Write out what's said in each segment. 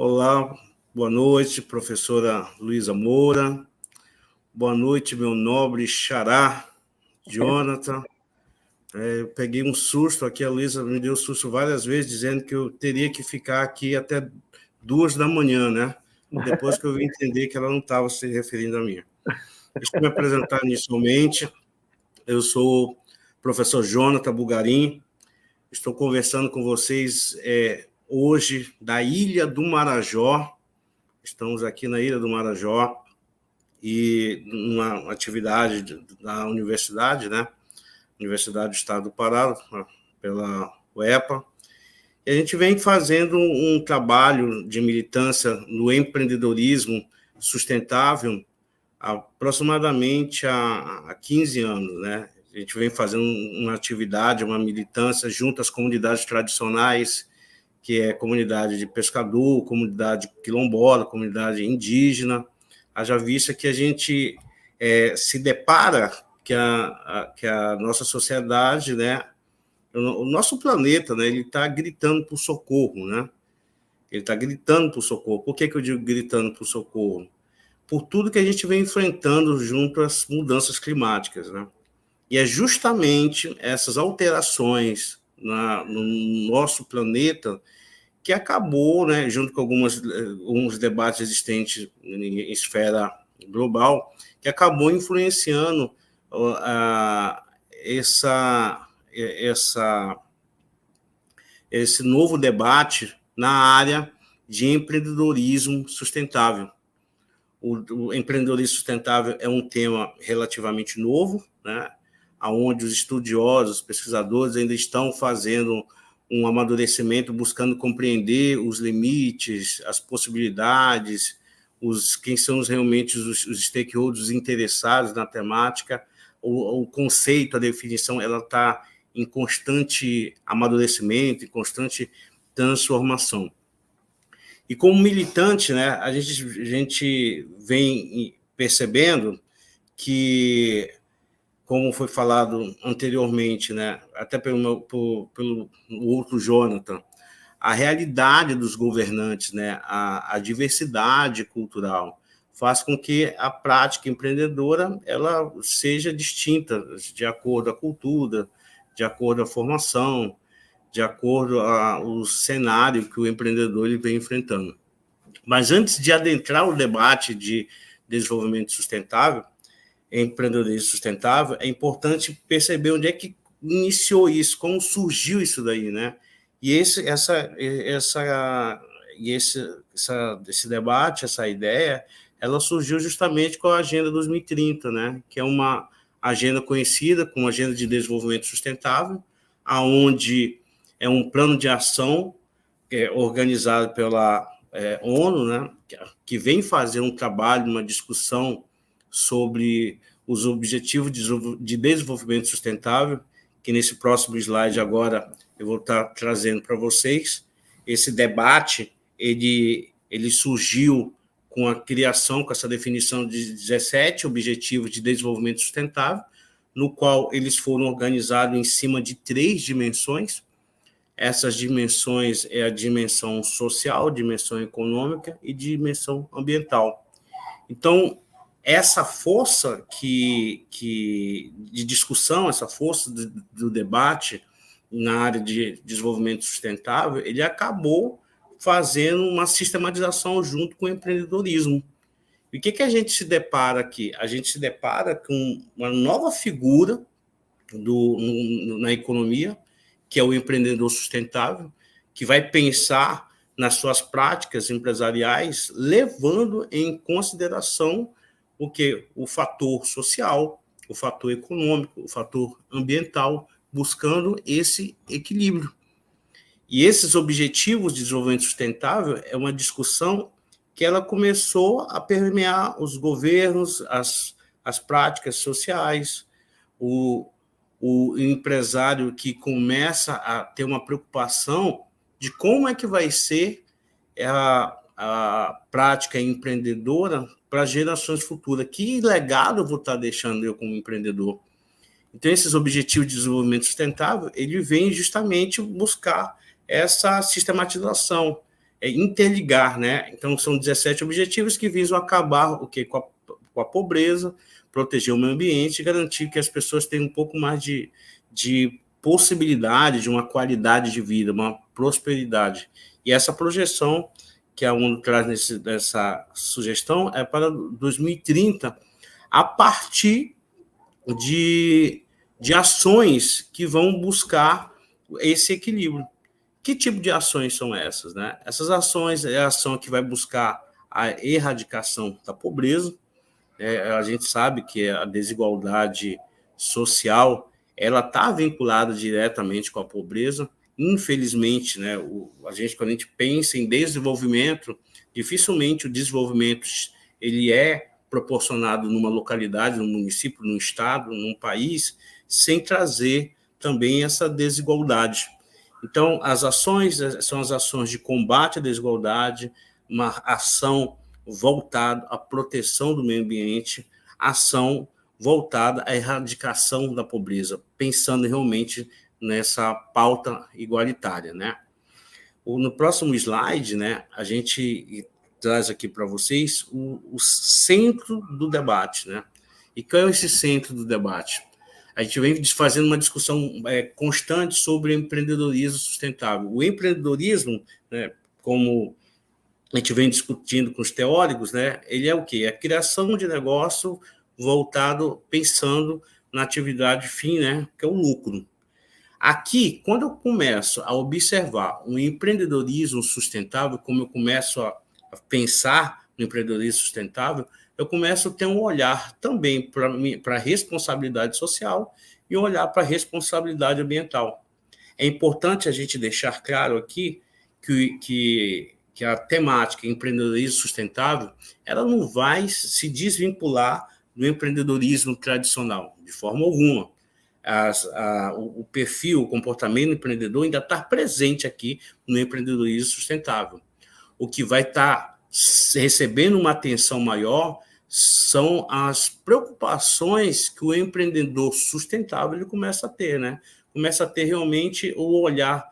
Olá, boa noite, professora Luísa Moura. Boa noite, meu nobre xará, Jonathan. Eu peguei um susto aqui, a Luísa me deu susto várias vezes, dizendo que eu teria que ficar aqui até 2 da manhã, né? Depois que eu vim entender que ela não estava se referindo a mim. Deixa eu me apresentar inicialmente. Eu sou o professor Jonathan Bugarim. Estou conversando com vocês hoje da Ilha do Marajó. Estamos aqui na Ilha do Marajó e numa atividade da universidade, né? Universidade do Estado do Pará, pela UEPA. E a gente vem fazendo um trabalho de militância no empreendedorismo sustentável aproximadamente há 15 anos, né? A gente vem fazendo uma atividade, uma militância junto às comunidades tradicionais, que é comunidade de pescador, comunidade quilombola, comunidade indígena. Haja vista que a gente se depara que a nossa sociedade, né, o nosso planeta, né, ele está gritando por socorro, né? Ele está gritando por socorro. Por que eu digo gritando por socorro? Por tudo que a gente vem enfrentando junto às mudanças climáticas, né? E é justamente essas alterações no nosso planeta que acabou, né, junto com alguns debates existentes em esfera global, que acabou influenciando esse novo debate na área de empreendedorismo sustentável. O empreendedorismo sustentável é um tema relativamente novo, né, onde os estudiosos, os pesquisadores ainda estão fazendo um amadurecimento, buscando compreender os limites, as possibilidades, quem são realmente os stakeholders interessados na temática. O conceito, a definição, ela está em constante amadurecimento, em constante transformação. E como militante, né, a gente vem percebendo que, como foi falado anteriormente, né, até pelo outro Jonathan, a realidade dos governantes, né, a diversidade cultural, faz com que a prática empreendedora ela seja distinta de acordo com a cultura, de acordo com a formação, de acordo com o cenário que o empreendedor ele vem enfrentando. Mas antes de adentrar o debate de desenvolvimento sustentável, empreendedorismo sustentável, é importante perceber onde é que iniciou isso, como surgiu isso daí, né? E esse debate, essa ideia, ela surgiu justamente com a Agenda 2030, né? Que é uma agenda conhecida como Agenda de Desenvolvimento Sustentável, aonde é um plano de ação organizado pela ONU, né? Que vem fazer um trabalho, uma discussão sobre os Objetivos de Desenvolvimento Sustentável, que nesse próximo slide agora eu vou estar trazendo para vocês. Esse debate, ele surgiu com a criação, com essa definição de 17 Objetivos de Desenvolvimento Sustentável, no qual eles foram organizados em cima de 3 dimensões. Essas dimensões é a dimensão social, dimensão econômica e dimensão ambiental. Então, essa força de discussão, essa força do debate na área de desenvolvimento sustentável, ele acabou fazendo uma sistematização junto com o empreendedorismo. E o que a gente se depara aqui? A gente se depara com uma nova figura na economia, que é o empreendedor sustentável, que vai pensar nas suas práticas empresariais, levando em consideração o fator social, o fator econômico, o fator ambiental, buscando esse equilíbrio. E esses objetivos de desenvolvimento sustentável é uma discussão que ela começou a permear os governos, as práticas sociais, o empresário que começa a ter uma preocupação de como é que vai ser a prática empreendedora para gerações futuras. Que legado eu vou estar deixando eu como empreendedor? Então, esses objetivos de desenvolvimento sustentável, ele vem justamente buscar essa sistematização, interligar, né? Então, são 17 objetivos que visam acabar com a pobreza, proteger o meio ambiente e garantir que as pessoas tenham um pouco mais de possibilidade de uma qualidade de vida, uma prosperidade. E essa projeção que a ONU traz nessa sugestão é para 2030, a partir de ações que vão buscar esse equilíbrio. Que tipo de ações são essas, né? Essas ações é a ação que vai buscar a erradicação da pobreza. A gente sabe que a desigualdade social ela está vinculada diretamente com a pobreza. Infelizmente, né, quando a gente pensa em desenvolvimento, dificilmente o desenvolvimento ele é proporcionado numa localidade, num município, num estado, num país, sem trazer também essa desigualdade. Então, as ações são as ações de combate à desigualdade, uma ação voltada à proteção do meio ambiente, ação voltada à erradicação da pobreza, pensando realmente nessa pauta igualitária, né? No próximo slide, né, a gente traz aqui para vocês o centro do debate, né? E qual é esse centro do debate? A gente vem fazendo uma discussão constante sobre empreendedorismo sustentável. O empreendedorismo, né, como a gente vem discutindo com os teóricos, né, ele é o quê? É a criação de negócio voltado, pensando na atividade fim, né, que é o lucro. Aqui, quando eu começo a observar um empreendedorismo sustentável, como eu começo a pensar no empreendedorismo sustentável, eu começo a ter um olhar também para a responsabilidade social e um olhar para a responsabilidade ambiental. É importante a gente deixar claro aqui que a temática empreendedorismo sustentável ela não vai se desvincular do empreendedorismo tradicional, de forma alguma. O perfil, o comportamento empreendedor ainda está presente aqui no empreendedorismo sustentável. O que vai estar recebendo uma atenção maior são as preocupações que o empreendedor sustentável ele começa a ter, né? Começa a ter realmente o olhar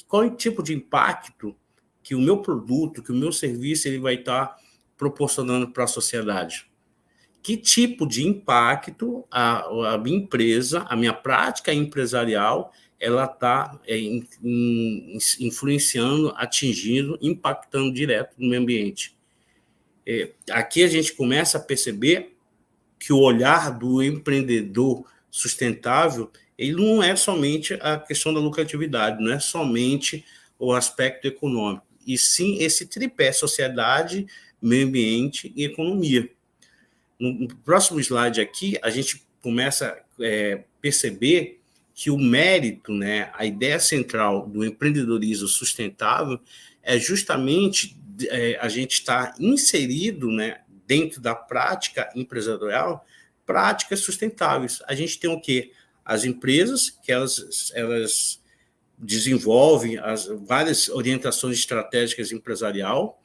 qual é o tipo de impacto que o meu produto, que o meu serviço ele vai estar proporcionando para a sociedade. Que tipo de impacto a minha empresa, a minha prática empresarial, ela está influenciando, atingindo, impactando direto no meio ambiente. Aqui a gente começa a perceber que o olhar do empreendedor sustentável ele não é somente a questão da lucratividade, não é somente o aspecto econômico, e sim esse tripé sociedade, meio ambiente e economia. No próximo slide aqui, a gente começa a perceber que o mérito, né, a ideia central do empreendedorismo sustentável é justamente a gente estar inserido, né, dentro da prática empresarial, práticas sustentáveis. A gente tem o quê? As empresas, que elas desenvolvem várias orientações estratégicas empresarial,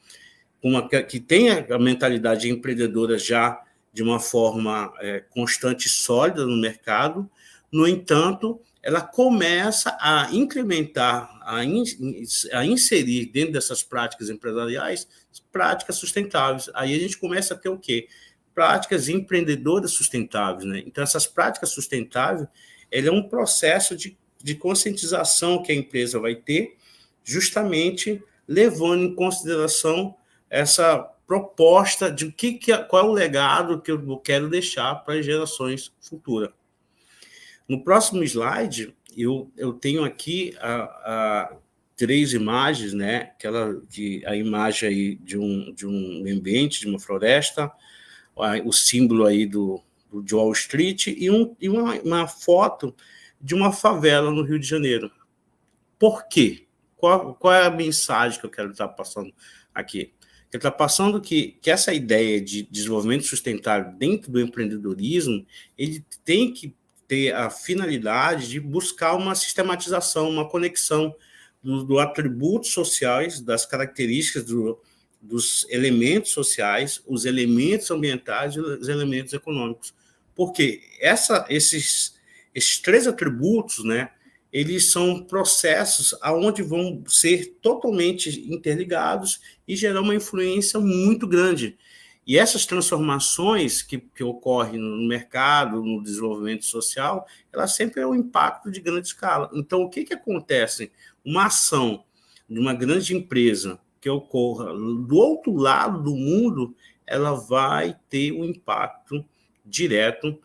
que tem a mentalidade empreendedora já de uma forma constante e sólida no mercado. No entanto, ela começa a incrementar, a inserir dentro dessas práticas empresariais práticas sustentáveis. Aí a gente começa a ter o quê? Práticas empreendedoras sustentáveis, né? Então, essas práticas sustentáveis, ele é um processo de conscientização que a empresa vai ter, justamente levando em consideração essa proposta de qual é o legado que eu quero deixar para as gerações futuras. No próximo slide, eu tenho aqui três imagens, né? A imagem aí de um ambiente, de uma floresta, o símbolo aí de Wall Street e uma foto de uma favela no Rio de Janeiro. Por quê? Qual é a mensagem que eu quero estar passando aqui? Ele está passando que essa ideia de desenvolvimento sustentável dentro do empreendedorismo, ele tem que ter a finalidade de buscar uma sistematização, uma conexão dos atributos sociais, das características dos elementos sociais, os elementos ambientais e os elementos econômicos. Porque esses três atributos, né, eles são processos aonde vão ser totalmente interligados e gerar uma influência muito grande. E essas transformações que ocorrem no mercado, no desenvolvimento social, elas sempre é um impacto de grande escala. Então, o que acontece? Uma ação de uma grande empresa que ocorra do outro lado do mundo, ela vai ter um impacto direto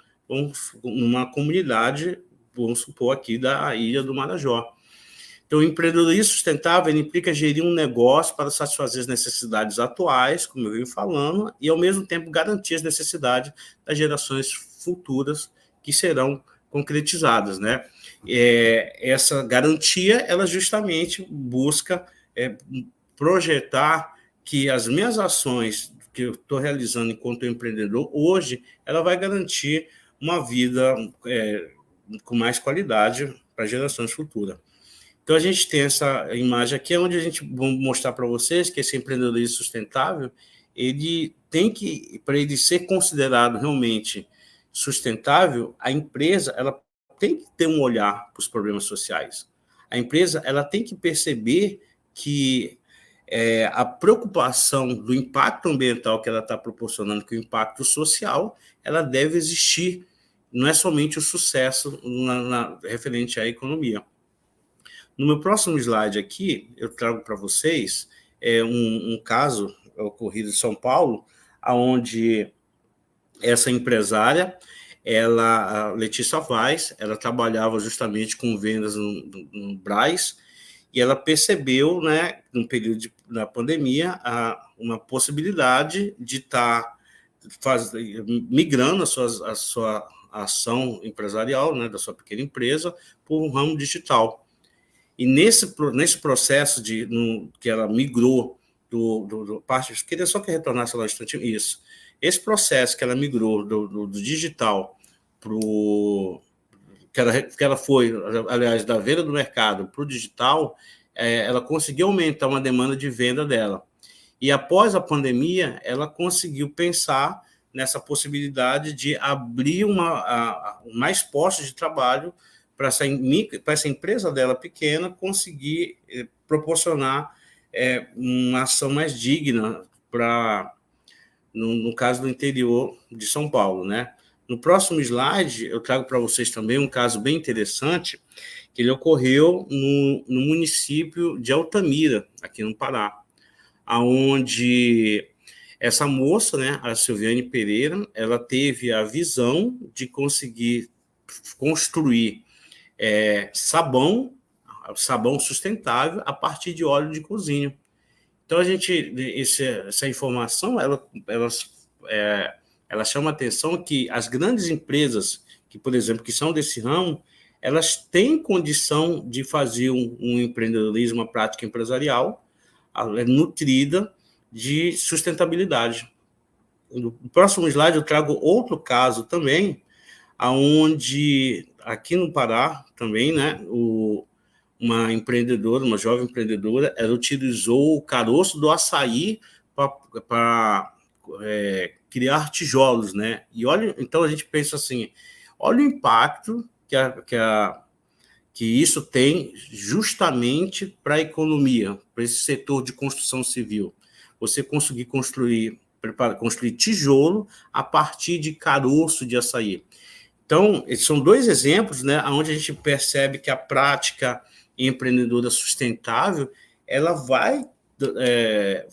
numa comunidade, vamos supor, aqui da Ilha do Marajó. Então, o empreendedorismo sustentável ele implica gerir um negócio para satisfazer as necessidades atuais, como eu venho falando, e, ao mesmo tempo, garantir as necessidades das gerações futuras que serão concretizadas, né? Essa garantia, ela justamente busca projetar que as minhas ações que eu estou realizando enquanto empreendedor, hoje, ela vai garantir uma vida com mais qualidade para gerações futuras. Então, a gente tem essa imagem aqui, onde a gente vai mostrar para vocês que esse empreendedorismo sustentável, ele tem que, para ele ser considerado realmente sustentável, a empresa ela tem que ter um olhar para os problemas sociais. A empresa ela tem que perceber que a preocupação do impacto ambiental que ela está proporcionando, que o impacto social, ela deve existir, não é somente o sucesso referente à economia. No meu próximo slide aqui, eu trago para vocês um caso ocorrido em São Paulo, onde essa empresária, a Letícia Vaz, ela trabalhava justamente com vendas no Brás, e ela percebeu, né, no período da pandemia, uma possibilidade de estar migrando a sua ação empresarial, né, da sua pequena empresa, para um ramo digital. E nesse processo que ela migrou parte, queria só que retornasse lá um instantinho, isso. Esse processo que ela migrou do digital para o que ela foi, aliás, da venda do mercado para o digital, ela conseguiu aumentar uma demanda de venda dela. E após a pandemia, ela conseguiu pensar nessa possibilidade de abrir mais postos de trabalho para essa empresa dela pequena conseguir proporcionar uma ação mais digna no caso do interior de São Paulo, né? No próximo slide, eu trago para vocês também um caso bem interessante, que ele ocorreu no município de Altamira, aqui no Pará, onde essa moça, né, a Silviane Pereira, ela teve a visão de conseguir construir sabão sustentável a partir de óleo de cozinha. Então, essa informação, ela chama a atenção que as grandes empresas, que, por exemplo, que são desse ramo, elas têm condição de fazer um empreendedorismo, uma prática empresarial nutrida de sustentabilidade. No próximo slide, eu trago outro caso também, onde, aqui no Pará, também, né, uma empreendedora, uma jovem empreendedora, ela utilizou o caroço do açaí para criar tijolos, né? E olha, então a gente pensa assim, olha o impacto que isso tem justamente para a economia, para esse setor de construção civil. Você conseguir construir tijolo a partir de caroço de açaí. Então, esses são dois exemplos, né, onde a gente percebe que a prática empreendedora sustentável ela vai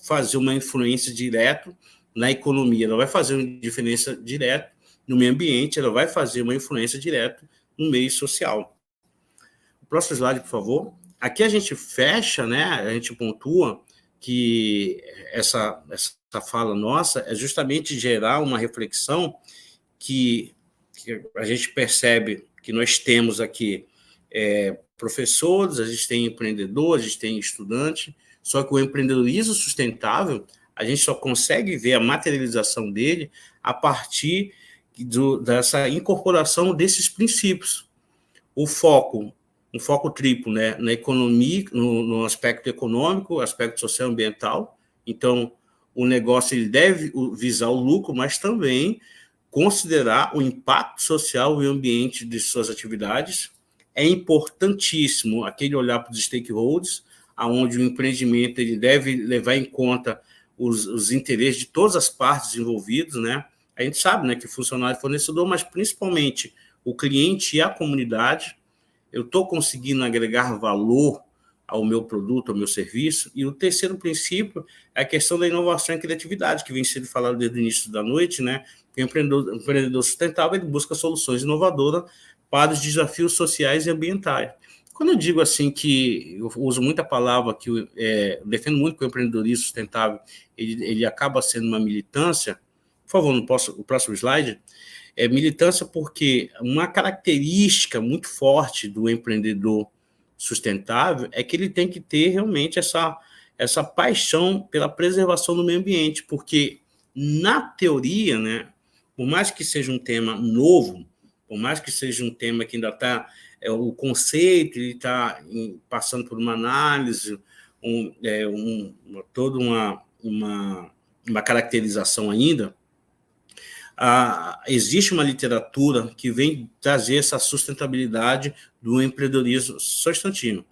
fazer uma influência direta na economia, ela vai fazer uma diferença direta no meio ambiente, ela vai fazer uma influência direta no meio social. O próximo slide, por favor. Aqui a gente fecha, né, a gente pontua que essa fala nossa é justamente gerar uma reflexão que a gente percebe que nós temos aqui professores, a gente tem empreendedores, a gente tem estudantes, só que o empreendedorismo sustentável, a gente só consegue ver a materialização dele a partir dessa incorporação desses princípios. Um foco triplo, né, na economia, no aspecto econômico, aspecto social e ambiental. Então, o negócio ele deve visar o lucro, mas também considerar o impacto social e ambiente de suas atividades. é importantíssimo aquele olhar para os stakeholders, aonde o empreendimento ele deve levar em conta os interesses de todas as partes envolvidas, né? A gente sabe, né, que funcionário e fornecedor, mas principalmente o cliente e a comunidade. Eu estou conseguindo agregar valor ao meu produto, ao meu serviço. E o terceiro princípio é a questão da inovação e criatividade, que vem sendo falado desde o início da noite, né? O empreendedor sustentável ele busca soluções inovadoras para os desafios sociais e ambientais. Quando eu digo assim que eu uso muita palavra que defendo muito que o empreendedorismo sustentável ele acaba sendo uma militância. Por favor, o próximo slide. Militância porque uma característica muito forte do empreendedor sustentável é que ele tem que ter realmente essa paixão pela preservação do meio ambiente, porque, na teoria, né, por mais que seja um tema novo, por mais que seja um tema que ainda está, o conceito está passando por uma análise, toda uma caracterização ainda, existe uma literatura que vem trazer essa sustentabilidade do empreendedorismo sustentável.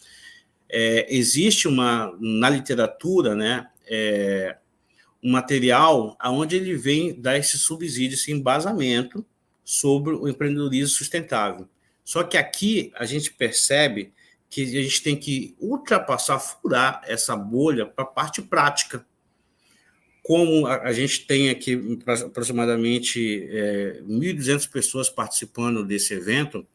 Existe na literatura, né, um material onde ele vem dar esse subsídio, esse embasamento sobre o empreendedorismo sustentável. Só que aqui a gente percebe que a gente tem que ultrapassar, furar essa bolha para a parte prática. Como a gente tem aqui aproximadamente 1.200 pessoas participando desse evento,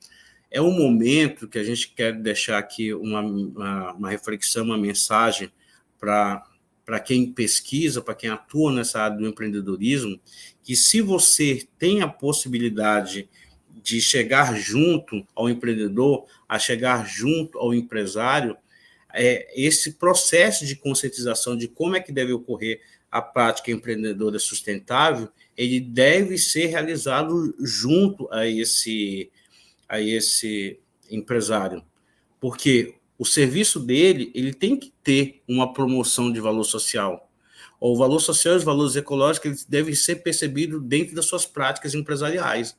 é um momento que a gente quer deixar aqui uma reflexão, uma mensagem para quem pesquisa, para quem atua nessa área do empreendedorismo, que se você tem a possibilidade de chegar junto ao empreendedor, a chegar junto ao empresário, esse processo de conscientização de como é que deve ocorrer a prática empreendedora sustentável, ele deve ser realizado junto a esse empresário, porque o serviço dele ele tem que ter uma promoção de valor social. O valor social e os valores ecológicos eles devem ser percebidos dentro das suas práticas empresariais.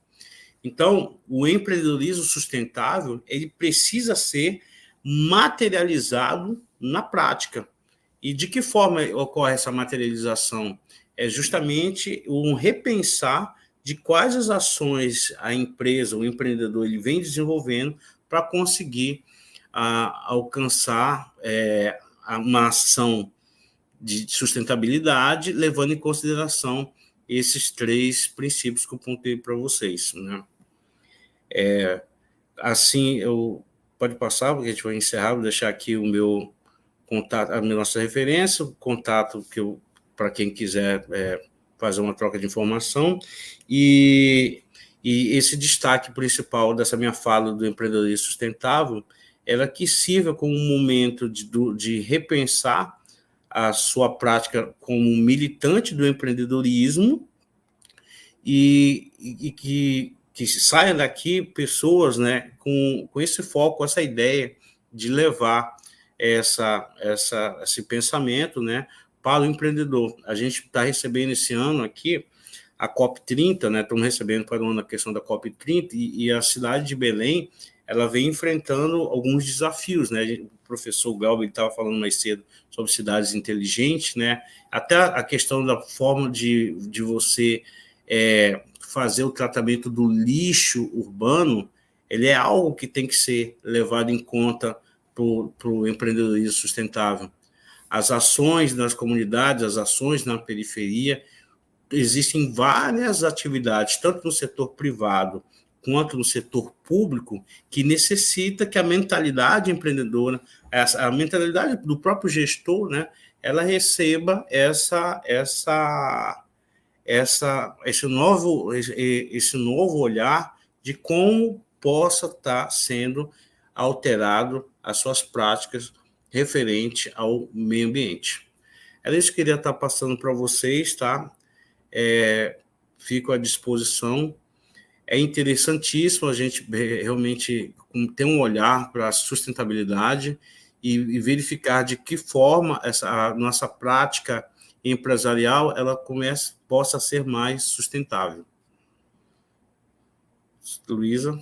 Então, o empreendedorismo sustentável ele precisa ser materializado na prática. E de que forma ocorre essa materialização? É justamente um repensar de quais as ações a empresa, o empreendedor, ele vem desenvolvendo para conseguir alcançar uma ação de sustentabilidade, levando em consideração esses 3 princípios que eu pontei para vocês, né? Assim, pode passar, porque a gente vai encerrar, vou deixar aqui o meu contato, a nossa referência, o contato para quem quiser fazer uma troca de informação, e esse destaque principal dessa minha fala do empreendedorismo sustentável era que sirva como um momento de repensar a sua prática como militante do empreendedorismo e que saia daqui pessoas, né, com esse foco, essa ideia de levar esse pensamento, né, para o empreendedor. A gente está recebendo esse ano aqui a COP30, né, estamos recebendo para o ano a questão da COP30, e a cidade de Belém ela vem enfrentando alguns desafios, né? O professor Galber estava falando mais cedo sobre cidades inteligentes, né? Até a questão da forma de você fazer o tratamento do lixo urbano, ele é algo que tem que ser levado em conta para o empreendedorismo sustentável. As ações nas comunidades, as ações na periferia, existem várias atividades, tanto no setor privado quanto no setor público, que necessita que a mentalidade empreendedora, a mentalidade do próprio gestor, né, ela receba esse novo olhar de como possa estar sendo alterado as suas práticas referente ao meio ambiente. Era isso que eu queria estar passando para vocês, tá? Fico à disposição. É interessantíssimo a gente realmente ter um olhar para a sustentabilidade e verificar de que forma a nossa prática empresarial ela possa ser mais sustentável. Luísa?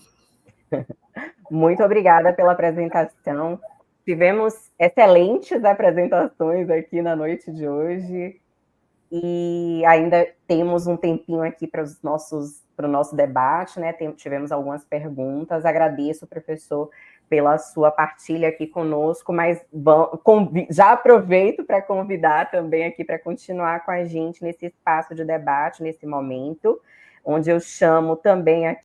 Muito obrigada pela apresentação. Tivemos excelentes apresentações aqui na noite de hoje e ainda temos um tempinho aqui para o nosso debate, né? Tivemos algumas perguntas. Agradeço, professor, pela sua partilha aqui conosco, mas já aproveito para convidar também aqui para continuar com a gente nesse espaço de debate, nesse momento, onde eu chamo também aqui